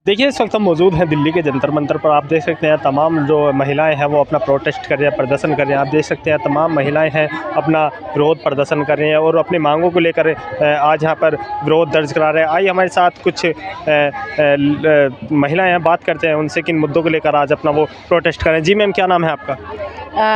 देखिए, इस वक्त हम मौजूद हैं दिल्ली के जंतर मंतर पर। आप देख सकते हैं तमाम जो महिलाएं हैं वो अपना प्रोटेस्ट कर रही हैं, प्रदर्शन कर रही हैं। आप देख सकते हैं तमाम महिलाएं हैं अपना विरोध प्रदर्शन कर रही हैं और अपनी मांगों को लेकर आज यहाँ पर विरोध दर्ज करा रहे हैं। आइए हमारे साथ कुछ महिलाएं हैं, बात करते हैं उनसे किन मुद्दों को लेकर आज अपना वो प्रोटेस्ट कर रहे हैं। जी मैम, क्या नाम है आपका?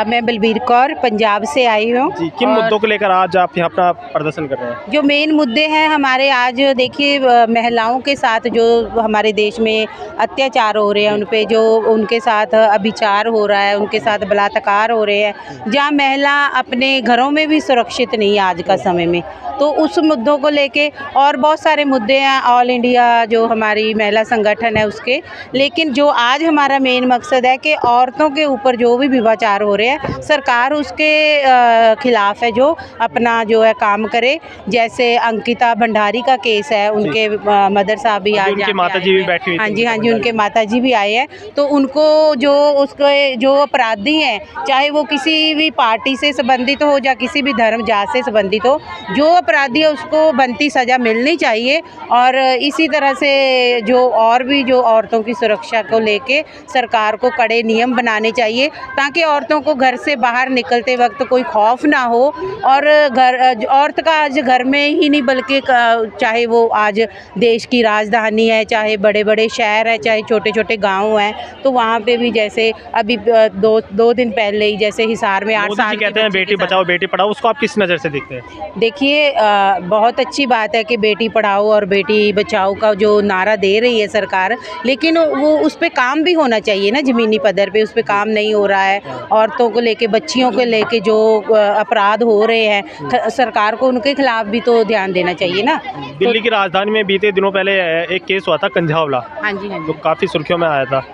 मैं बलबीर कौर पंजाब से आई हूँ। जी, किन मुद्दों को लेकर आज आप यहाँ अपना प्रदर्शन कर रहे हैं? जो मेन मुद्दे हैं हमारे, आज देखिए महिलाओं के साथ जो हमारे देश में अत्याचार हो रहे हैं, उन पे जो उनके साथ अभिचार हो रहा है, उनके साथ बलात्कार हो रहे हैं, जहाँ महिला अपने घरों में भी सुरक्षित नहीं है आज का समय में, तो उस मुद्दों को लेके और बहुत सारे मुद्दे हैं ऑल इंडिया जो हमारी महिला संगठन है उसके। लेकिन जो आज हमारा मेन मकसद है कि औरतों के ऊपर जो भी विवाचार हो रहे हैं, सरकार उसके खिलाफ है, जो अपना जो है काम करे। जैसे अंकिता भंडारी का केस है, उनके मदर साहब भी आज उनकी माताजी भी बैठी हुई थी। हाँ जी, हाँ जी, उनके माताजी भी आए हैं। तो उनको जो उसके जो अपराधी हैं, चाहे वो किसी भी पार्टी से संबंधित हो या किसी भी धर्म जात से संबंधित हो, जो अपराधी है उसको बनती सज़ा मिलनी चाहिए। और इसी तरह से जो और भी जो औरतों की सुरक्षा को लेके सरकार को कड़े नियम बनाने चाहिए, ताकि औरतों को घर से बाहर निकलते वक्त कोई खौफ ना हो। और औरत का आज घर में ही नहीं बल्कि चाहे वो आज देश की राजधानी है, चाहे बड़े बड़े शहर है, चाहे छोटे छोटे गाँव हैं, तो वहाँ पे भी जैसे अभी दो दिन पहले ही जैसे हिसार में 8 साल कहते हैं बेटी बचाओ बेटी पढ़ाओ, उसको आप किस नज़र से देखते हैं? देखिए, बहुत अच्छी बात है कि बेटी पढ़ाओ और बेटी बचाओ का जो नारा दे रही है सरकार, लेकिन वो उस पे काम भी होना चाहिए ना, ज़मीनी पद्धर पे उस पे काम नहीं हो रहा है। औरतों को लेके, बच्चियों को लेके जो अपराध हो रहे हैं, सरकार को उनके खिलाफ भी तो ध्यान देना चाहिए ना। दिल्ली की राजधानी में बीते दिनों पहले एक केस हुआ था कंझावला, हाँ जी, हाँ जी। तो काफ़ी सुर्खियों में आया था।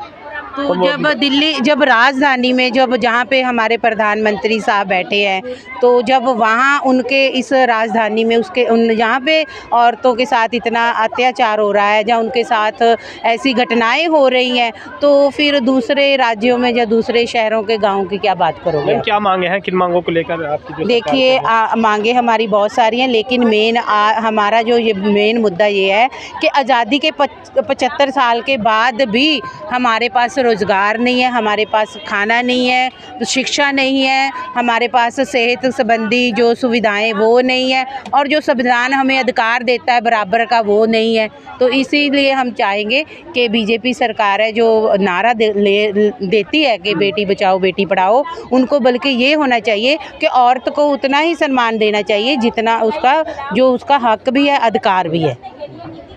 तो जब राजधानी में जहाँ पे हमारे प्रधानमंत्री साहब बैठे हैं, तो जब वहाँ उनके इस राजधानी में जहाँ पे औरतों के साथ इतना अत्याचार हो रहा है, जहाँ उनके साथ ऐसी घटनाएं हो रही हैं, तो फिर दूसरे राज्यों में या दूसरे शहरों के गाँव की क्या बात करोगे? क्या मांगे हैं, किन मांगों को लेकर आपकी जो देखिए, मांगे हमारी बहुत सारी हैं, लेकिन हमारा जो ये मेन मुद्दा ये है कि आज़ादी के 75 साल के बाद भी हमारे पास रोज़गार नहीं है, हमारे पास खाना नहीं है, तो शिक्षा नहीं है, हमारे पास सेहत संबंधी जो सुविधाएं वो नहीं है, और जो संविधान हमें अधिकार देता है बराबर का वो नहीं है। तो इसीलिए हम चाहेंगे कि बीजेपी सरकार है जो नारा देती है कि बेटी बचाओ बेटी पढ़ाओ, उनको बल्कि ये होना चाहिए कि औरत को उतना ही सम्मान देना चाहिए जितना उसका हक भी है, अधिकार भी है।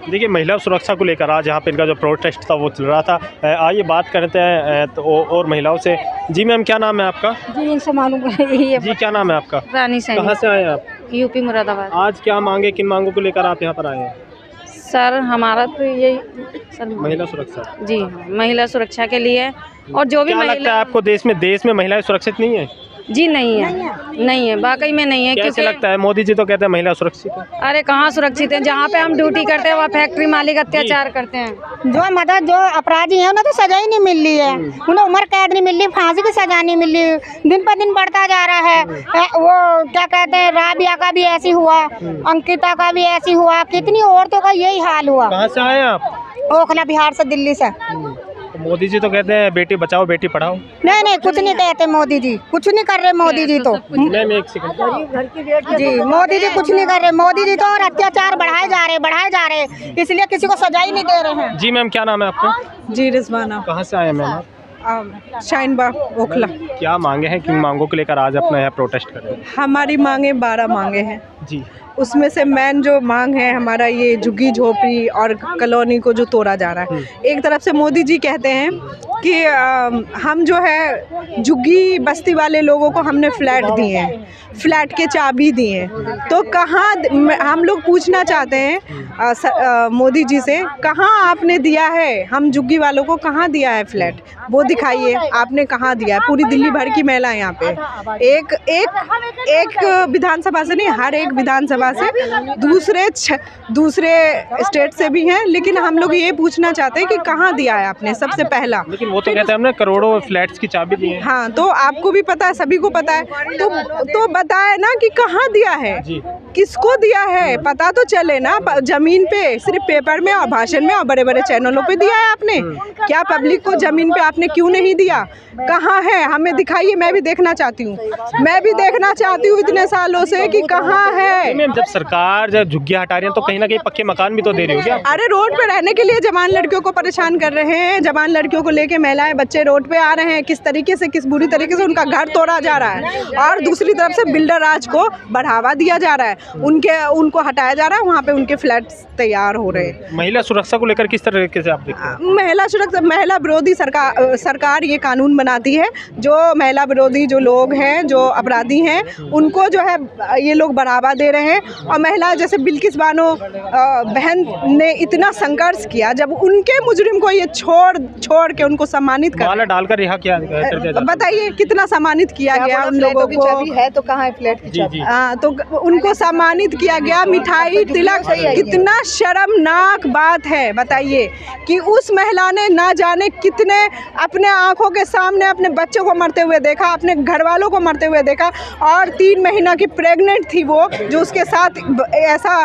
देखिए, महिला सुरक्षा को लेकर आज यहाँ पे इनका जो प्रोटेस्ट था वो चल रहा था। आइए बात करते हैं तो और महिलाओं से। जी मैम, क्या नाम है आपका? जी, इनसे मालूम है। जी, क्या नाम है आपका? रानी सैनी। कहाँ से आए हैं आप? यूपी मुरादाबाद। आज क्या मांगे, किन मांगों को लेकर आप यहाँ पर आए हैं? सर, हमारा तो यही सर महिला सुरक्षा। जी, महिला सुरक्षा के लिए, और जो भी क्या लगता है आपको देश में महिलाएं सुरक्षित नहीं है? जी नहीं है, वाकई में नहीं है। कैसे लगता है? मोदी जी तो कहते हैं महिला सुरक्षित है। अरे कहाँ सुरक्षित है? जहाँ पे हम ड्यूटी करते हैं वहाँ फैक्ट्री मालिक अत्याचार करते हैं। जो अपराधी है उन्हें तो सजा ही नहीं मिल रही है, उन्हें उम्र कैद नहीं मिल रही, फांसी की सजा नहीं मिल रही, दिन पर दिन बढ़ता जा रहा है। वो क्या कहते हैं, राबिया का भी ऐसी हुआ, अंकिता का भी ऐसी हुआ, कितनी औरतों का यही हाल हुआ। कहाँ से आए आप? ओखला, बिहार से, दिल्ली से। मोदी जी तो कहते हैं बेटी बचाओ बेटी पढ़ाओ। नहीं, कुछ नहीं कहते मोदी जी, कुछ नहीं कर रहे मोदी जी तो। मैम एक सेकंड। जी, मोदी जी कुछ नहीं कर रहे, मोदी जी तो और अत्याचार बढ़ाए जा रहे, इसलिए किसी को सजा ही नहीं दे रहे हैं। जी मैम, क्या नाम है आपका? जी, रिजवाना। कहाँ से आए मैम? शाइन बाग, ओखला। क्या मांगे हैं, किन मांगों को लेकर आज अपना यहाँ प्रोटेस्ट कर रहे हैं? हमारी मांगे 12 मांगे हैं जी। उसमें से मेन जो मांग है हमारा, ये झुग्गी झोपड़ी और कॉलोनी को जो तोड़ा जा रहा है। एक तरफ से मोदी जी कहते हैं कि हम जो है झुग्गी बस्ती वाले लोगों को हमने फ्लैट दिए हैं, फ्लैट के चाबी दिए हैं, तो कहाँ, हम लोग पूछना चाहते हैं मोदी जी से, कहाँ आपने दिया है? हम झुग्गी वालों को कहाँ दिया है फ्लैट? वो दिखाइए, आपने कहाँ दिया है? पूरी दिल्ली भर की महिला यहाँ पे, एक विधानसभा से नहीं, हर एक विधानसभा लोकसभा से, दूसरे स्टेट से भी हैं, लेकिन हम लोग ये पूछना चाहते हैं कि कहाँ दिया है आपने सबसे पहला। लेकिन वो तो कहते हैं हमने करोड़ों फ्लैट्स की चाबी दी है। हाँ, तो आपको भी पता है, सभी को पता है, तो बताए ना कि कहाँ दिया है, किसको दिया है, पता तो चले ना। जमीन पे सिर्फ पेपर में और भाषण में और बड़े बड़े चैनलों पे दिया है आपने, क्या पब्लिक को जमीन पे आपने क्यों नहीं दिया? कहाँ है, हमें दिखाइए, मैं भी देखना चाहती हूँ, इतने सालों से कि कहाँ है। मैम, जब सरकार जब झुग्गियाँ हटा रही है तो कहीं ना कहीं पक्के मकान भी तो दे रही होगी। अरे रोड पे रहने के लिए जवान लड़कियों को परेशान कर रहे हैं, जवान लड़कियों को लेके महिलाएं बच्चे रोड पे आ रहे हैं, किस तरीके से, किस बुरी तरीके से उनका घर तोड़ा जा रहा है, और दूसरी तरफ से बिल्डर राज को बढ़ावा दिया जा रहा है, उनको हटाया जा रहा है, वहाँ पे उनके फ्लैट्स तैयार हो रहे हैं। महिला सुरक्षा को लेकर किस तरीके से आप देखते हैं? महिला सुरक्षा, महिला विरोधी सरकार ये कानून बनाती है, जो महिला विरोधी जो लोग हैं, जो अपराधी हैं, उनको जो है ये लोग बढ़ावा दे रहे हैं। और महिला जैसे बिल्किस बानो बहन ने इतना संघर्ष किया, जब उनके मुजरिम को ये छोड़ के उनको सम्मानित कर डालकर रिहा किया, बताइए कितना सम्मानित किया गया उन लोगों को। है तो कहाँ है फ्लैट की चाबी? तो उनको सम्मानित किया गया, मिठाई तिलक। कितना शर्मनाक बात है, बताइए कि उस महिला ने ना जाने कितने अपने आंखों के सामने अपने बच्चों को मरते हुए देखा, अपने घर वालों को मरते हुए देखा, और 3 महीना की प्रेग्नेंट थी वो, जो उसके साथ ऐसा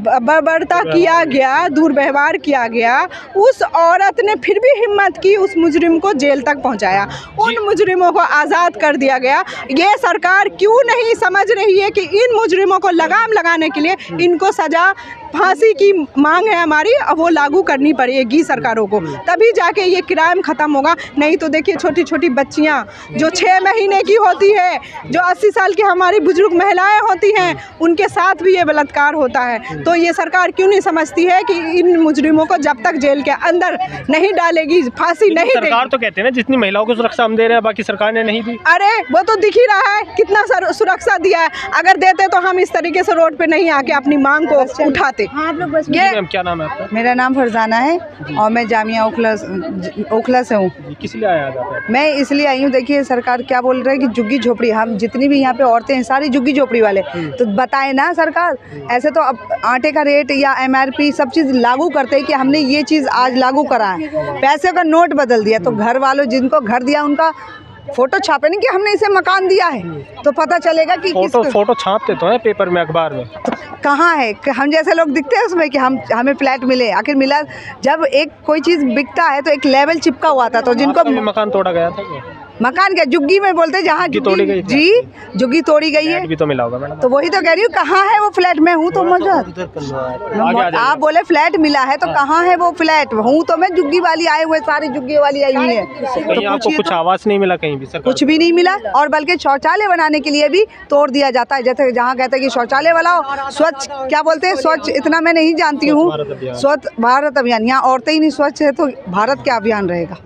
बर्बरता किया गया, दुर्व्यवहार किया गया। उस औरत ने फिर भी हिम्मत की, उस मुजरिम को जेल तक पहुंचाया, उन मुजरिमों को आज़ाद कर दिया गया। ये सरकार क्यों नहीं समझ रही है कि इन मुजरिमों को लगाम लगाने के लिए इनको सज़ा, फांसी की मांग है हमारी, और वो लागू करनी पड़ेगी सरकारों को, तभी जाके ये क्राइम ख़त्म होगा। नहीं तो देखिए, छोटी छोटी बच्चियाँ जो 6 महीने की होती है, जो 80 साल की हमारी बुजुर्ग महिलाएं होती हैं, उनके साथ भी ये बलात्कार होता है। तो ये सरकार क्यों नहीं समझती है कि इन मुजरिमों को जब तक जेल के अंदर नहीं डालेगी, फांसी नहीं देगी। सरकार तो कहते हैं ना जितनी महिलाओं को सुरक्षा हम दे रहे हैं, बाकी सरकार ने नहीं दी। अरे वो तो दिख ही रहा है कितना सुरक्षा दिया है। अगर देते तो हम इस तरीके से रोड पे नहीं आके अपनी मांग को उठाते। मैम, क्या नाम है आपका? मेरा नाम फरजाना है और मैं जामिया ओखला से हूँ। किस लिए आया आप? मैं इसलिए आई हूँ, देखिए सरकार क्या बोल रही है कि झुग्गी झोपड़ी, हम जितनी भी यहाँ पे औरतें हैं सारी झुग्गी झोपड़ी वाले, तो बताए ना सरकार। ऐसे तो अब आटे का रेट या MRP सब चीज़ लागू करते हैं कि हमने ये चीज़ आज लागू करा है, पैसे का नोट बदल दिया, तो घर वालों जिनको घर दिया उनका फोटो छापे नहीं कि हमने इसे मकान दिया है, तो पता चलेगा कि फोटो छापते तो है पेपर में, अखबार में, तो कहाँ है? हम जैसे लोग दिखते हैं उसमें कि हमें फ्लैट मिले, आखिर मिला? जब एक कोई चीज़ बिकता है तो एक लेवल चिपका हुआ था, तो जिनको मकान तोड़ा गया था, मकान क्या झुग्गी में बोलते हैं, जहाँ तोड़ी गई, जी झुग्गी तोड़ी गई है, भी तो मिला होगा मैडम। तो वही तो कह रही हूँ, कहाँ है वो फ्लैट? मैं हूँ तो मौजूद, आप बोले फ्लैट मिला है तो कहाँ है वो फ्लैट? हूँ तो मैं झुग्गी वाली, आए हुए सारी झुग्गी वाली आई हुई है, तो आपको कुछ आवाज़ नहीं मिला कहीं भी? कुछ भी नहीं मिला, और बल्कि शौचालय बनाने के लिए भी तोड़ दिया जाता है। जैसे जहाँ कहते हैं कि शौचालय वाला स्वच्छ, क्या बोलते हैं स्वच्छ, इतना मैं नहीं जानती हूँ, स्वच्छ भारत अभियान, यहाँ औरतें ही नहीं स्वच्छ है तो भारत क्या अभियान रहेगा?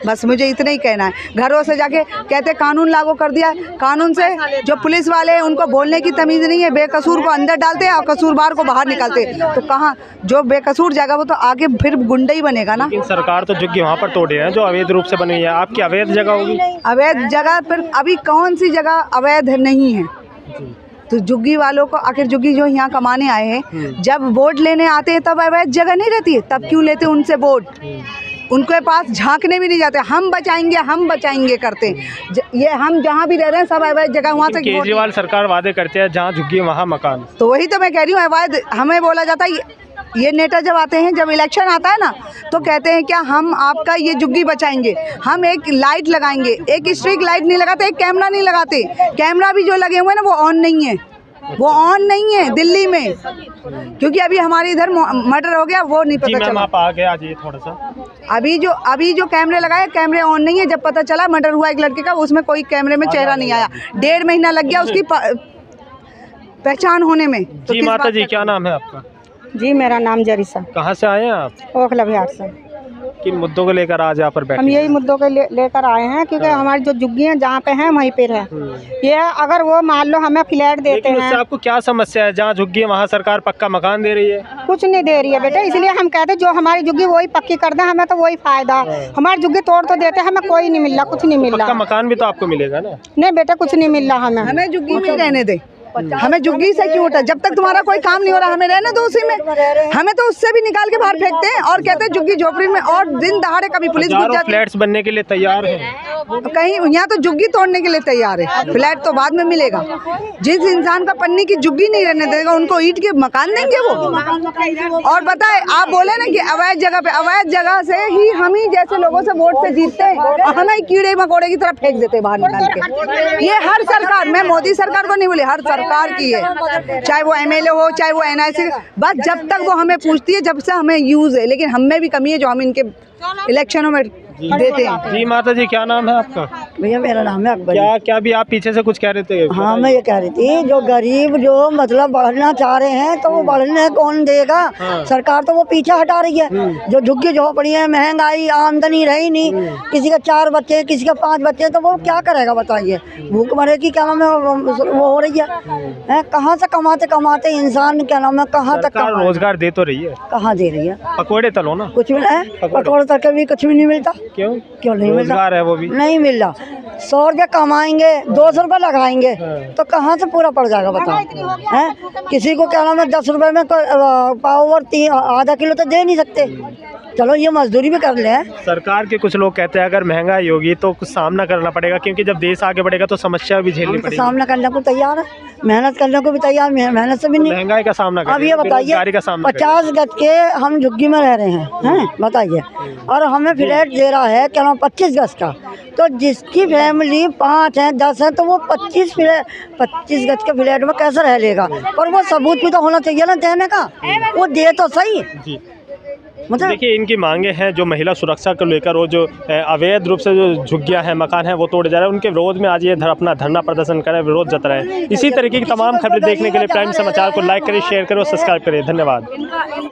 बस मुझे इतना ही कहना है। घरों से जाके कहते कानून लागू कर दिया, कानून से जो पुलिस वाले हैं उनको बोलने की तमीज़ नहीं है, बेकसूर को अंदर डालते हैं और कसूरवार को बाहर निकालते हैं। तो कहाँ जो बेकसूर जाएगा वो तो आगे फिर गुंडा ही बनेगा ना। लेकिन सरकार तो झुग्गी वहाँ पर तोड़े हैं जो अवैध रूप से बनी है, आपकी अवैध जगह होगी? अवैध जगह पर अभी कौन सी जगह अवैध नहीं है? तो झुग्गी वालों को, आखिर झुग्गी जो यहाँ कमाने आए हैं, जब वोट लेने आते हैं तब अवैध जगह नहीं रहती है, तब क्यों लेते उनसे वोट? उनके पास झांकने भी नहीं जाते, हम बचाएंगे करते हैं। ये हम जहाँ भी रह रहे हैं सब अवैध जगह, वहाँ से केजरीवाल सरकार वादे करते हैं जहाँ झुग्गी वहाँ मकान, तो वही तो मैं कह रही हूँ, अवैध हमें बोला जाता है। ये नेता जब आते हैं, जब इलेक्शन आता है ना, तो कहते हैं क्या हम आपका ये झुग्गी बचाएंगे, हम एक लाइट लगाएंगे, एक स्ट्रीट लाइट नहीं लगाते, एक कैमरा नहीं लगाते। कैमरा भी जो लगे हुए हैं ना वो ऑन नहीं है, वो ऑन नहीं है दिल्ली में, क्योंकि अभी हमारे इधर मर्डर हो गया, वो नहीं पता चला। आप आ गए आज ये थोड़ा सा, अभी जो कैमरे लगाए, कैमरे ऑन नहीं है। जब पता चला मर्डर हुआ एक लड़के का, उसमें कोई कैमरे में चेहरा नहीं आया, 1.5 महीना लग गया उसकी पहचान होने में। जी माता जी, क्या नाम है आपका? जी मेरा नाम जरीसा। कहाँ से आए हैं आप? ओखला बिहार से। किन मुद्दों को लेकर आज यहाँ पर बैठे? हम यही मुद्दों को लेकर आए हैं, क्योंकि हमारी जो झुग्गी हैं जहाँ पे हैं वहीं पे है। ये अगर वो मान लो हमें फ्लैट देते हैं, उससे आपको क्या समस्या है? जहाँ झुग्गी है वहाँ सरकार पक्का मकान दे रही है? कुछ नहीं दे रही है बेटा, इसलिए हम कहते हैं जो हमारी झुग्गी वही पक्की कर दे, हमें तो वही फायदा। हमारी झुग्गी तोड़ तो देते, हमें कोई नहीं मिल रहा, कुछ नहीं मिल रहा। मकान भी तो आपको मिलेगा ना? नहीं बेटा, कुछ नहीं मिल रहा हमें झुग्गी में रहने दे। हमें झुग्गी से क्यों उठा? जब तक तुम्हारा कोई काम नहीं हो रहा हमें रहने दो उसी में। हमें तो उससे भी निकाल के बाहर फेंकते हैं और कहते हैं झुग्गी झोपड़ी में, और दिन दहाड़े कभी पुलिस घुस जाती है। फ्लैट्स बनने के लिए तैयार है, कहीं यहाँ तो झुग्गी तोड़ने के लिए तैयार है, फ्लैट तो बाद में मिलेगा। जिस इंसान का पन्नी की झुग्गी नहीं रहने देगा उनको ईंट के मकान देंगे वो। और बताए आप बोले ना कि अवैध जगह पे, अवैध जगह से ही हम ही जैसे लोगों से वोट से जीतते हैं और हमें कीड़े मकोड़े की तरह फेंक देते हैं बाहर निकाल के। ये हर सरकार, मैं मोदी सरकार को नहीं बोली, हर सरकार की है, चाहे वो MLA हो चाहे वो NIC, बस जब तक वो हमें पूछती है जब से हमें यूज है। लेकिन हमें भी कमी है जो हम इनके इलेक्शनों में देते हैं। जी माता जी, क्या नाम है आपका? भैया मेरा नाम है अकबर। क्या भी आप पीछे से कुछ कह रहे थे? हाँ, मैं ये कह रही थी जो गरीब जो मतलब बढ़ना चाह रहे हैं तो वो बढ़ने कौन देगा? सरकार तो वो पीछे हटा रही है। जो झुग्गी झोपड़ी है, महंगाई, आमदनी रही नहीं, किसी का 4 बच्चे किसी का 5 बच्चे, तो वो क्या करेगा बताइए? भूख मरे की क्या नाम है वो हो रही है। कहाँ से कमाते कमाते इंसान क्या नाम है कहाँ तक रोजगार दे तो रही है, कहाँ दे रही है? पकौड़े तलो ना, कुछ भी नहीं, पकौड़े तक भी कुछ भी नहीं मिलता। क्यों नहीं मिलता? रोजगार है वो भी नहीं मिल रहा। 100 रुपये कमाएंगे, 200 रुपये लगाएंगे तो कहाँ से पूरा पड़ जाएगा बताओ? हैं, किसी को क्या नाम है 10 रुपये में पाव और आधा किलो तो दे नहीं सकते। चलो ये मजदूरी भी कर ले। सरकार के कुछ लोग कहते हैं अगर महंगाई होगी तो कुछ सामना करना पड़ेगा, क्योंकि जब देश आगे बढ़ेगा तो समस्या भी झेलनी पड़ेगी। सामना करने को तैयार है, मेहनत करने को भी तैयार, मेहनत से भी नहीं। महंगाई का सामना अब ये बताइए 50 गज के हम झुग्गी में रह रहे हैं बताइए, और हमें फ्लैट दे रहा है क्या नाम 25 गज का। तो जिसकी फैमिली 5 है 10 है तो वो 25 गज के फ्लैट में कैसे रह लेगा? और वो सबूत भी तो होना चाहिए ना देने का, वो दे तो सही। मतलब देखिए, इनकी मांगे हैं जो महिला सुरक्षा को लेकर, वो जो अवैध रूप से जो झुग्गियां हैं, मकान हैं, वो तोड़े जा रहे हैं, उनके विरोध में आज ये अपना धरना प्रदर्शन करें, विरोध जता रहे हैं। इसी तरीके की तमाम खबरें देखने के लिए प्राइम समाचार को लाइक करें, शेयर करें और सब्सक्राइब करें। धन्यवाद।